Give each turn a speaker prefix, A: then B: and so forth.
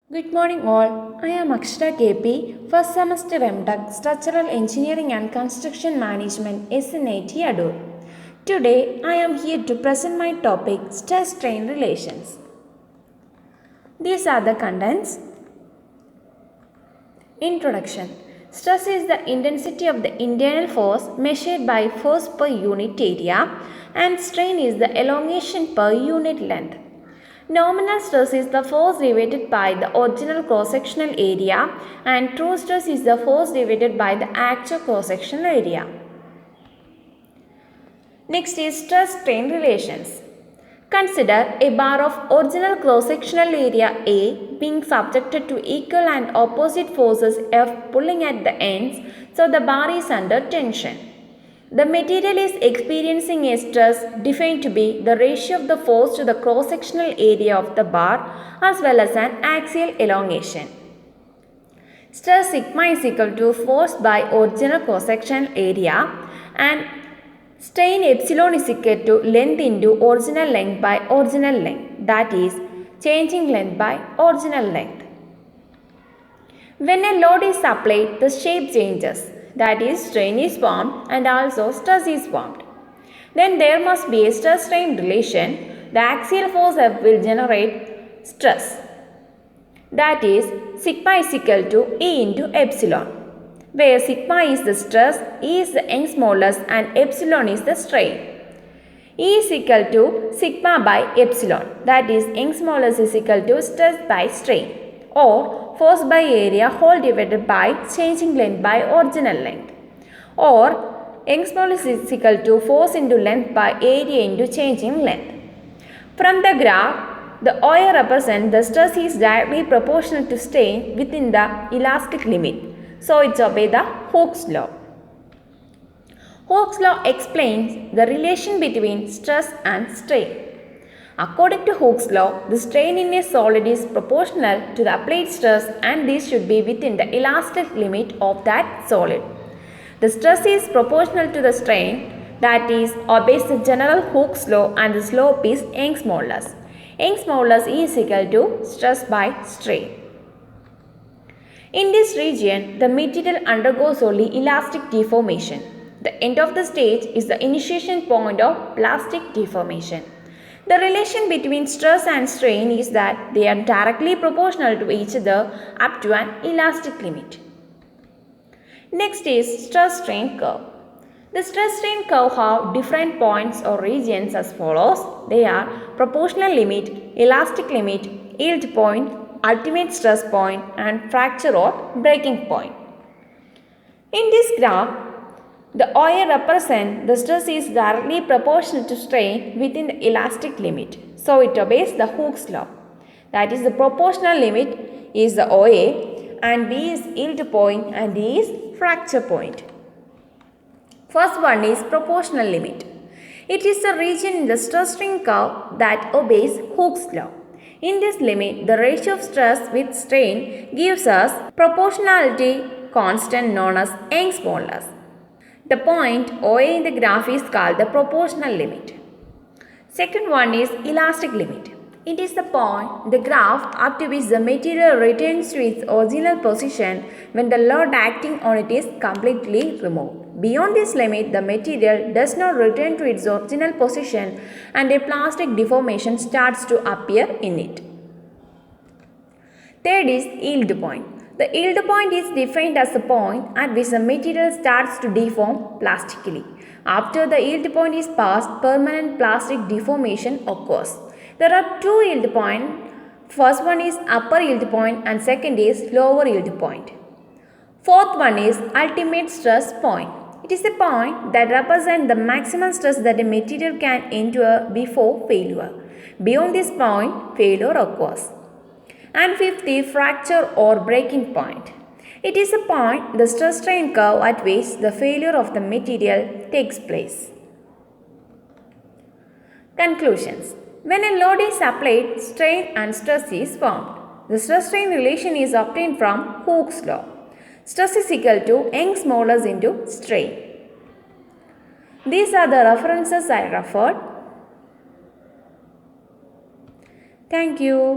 A: Good morning all. I am Akshara KP, first semester MTech, Structural Engineering and Construction Management, SNIT Adur. Today I am here to present my topic stress-strain relations. These are the contents. Introduction. Stress is the intensity of the internal force measured by force per unit area, and strain is the elongation per unit length. Nominal stress is the force divided by the original cross-sectional area, and true stress is the force divided by the actual cross-sectional area. Next is stress-strain relations. Consider a bar of original cross-sectional area A being subjected to equal and opposite forces F pulling at the ends, so the bar is under tension. The material is experiencing a stress defined to be the ratio of the force to the cross-sectional area of the bar as well as an axial elongation. Stress sigma is equal to force by original cross-sectional area, and strain epsilon is equal to length into original length by original length, that is changing length by original length. When a load is applied, the shape changes, that is strain is formed and also stress is formed. Then there must be a stress-strain relation. The axial force F will generate stress, that is sigma is equal to E into epsilon, where sigma is the stress, E is the Young's modulus and epsilon is the strain. E is equal to sigma by epsilon, that is Young's modulus is equal to stress by strain, or force by area whole divided by changing length by original length, or Young's modulus is equal to force into length by area into changing length. From the graph, the OA represents the stress is directly proportional to strain within the elastic limit. So it obeys the Hooke's law. Hooke's law explains the relation between stress and strain. According to Hooke's law, the strain in a solid is proportional to the applied stress, and this should be within the elastic limit of that solid. The stress is proportional to the strain, that is obeys the general Hooke's law, and the slope is Young's modulus. Young's modulus is equal to stress by strain. In this region, the material undergoes only elastic deformation. The end of the stage is the initiation point of plastic deformation. The relation between stress and strain is that they are directly proportional to each other up to an elastic limit. Next is stress-strain curve. The stress-strain curve have different points or regions as follows. They are proportional limit, elastic limit, yield point, ultimate stress point, and fracture or breaking point. In this graph, the OA represents the stress is directly proportional to strain within the elastic limit. So it obeys the Hooke's law. That is, the proportional limit is the OA, and B is yield point, and D is fracture point. First one is proportional limit. It is the region in the stress-strain curve that obeys Hooke's law. In this limit, the ratio of stress with strain gives us proportionality constant known as Young's modulus. The point OA in the graph is called the proportional limit. Second one is elastic limit. It is the point in the graph up to which the material returns to its original position when the load acting on it is completely removed. Beyond this limit, the material does not return to its original position and a plastic deformation starts to appear in it. Third is yield point. The yield point is defined as the point at which the material starts to deform plastically. After the yield point is passed, permanent plastic deformation occurs. There are two yield points. First one is upper yield point and second is lower yield point. Fourth one is ultimate stress point. It is a point that represents the maximum stress that a material can endure before failure. Beyond this point, failure occurs. And fifth is fracture or breaking point. It is a point, the stress-strain curve at which the failure of the material takes place. Conclusions. When a load is applied, strain and stress is formed. The stress-strain relation is obtained from Hooke's law. Stress is equal to Young's modulus into strain. These are the references I referred. Thank you.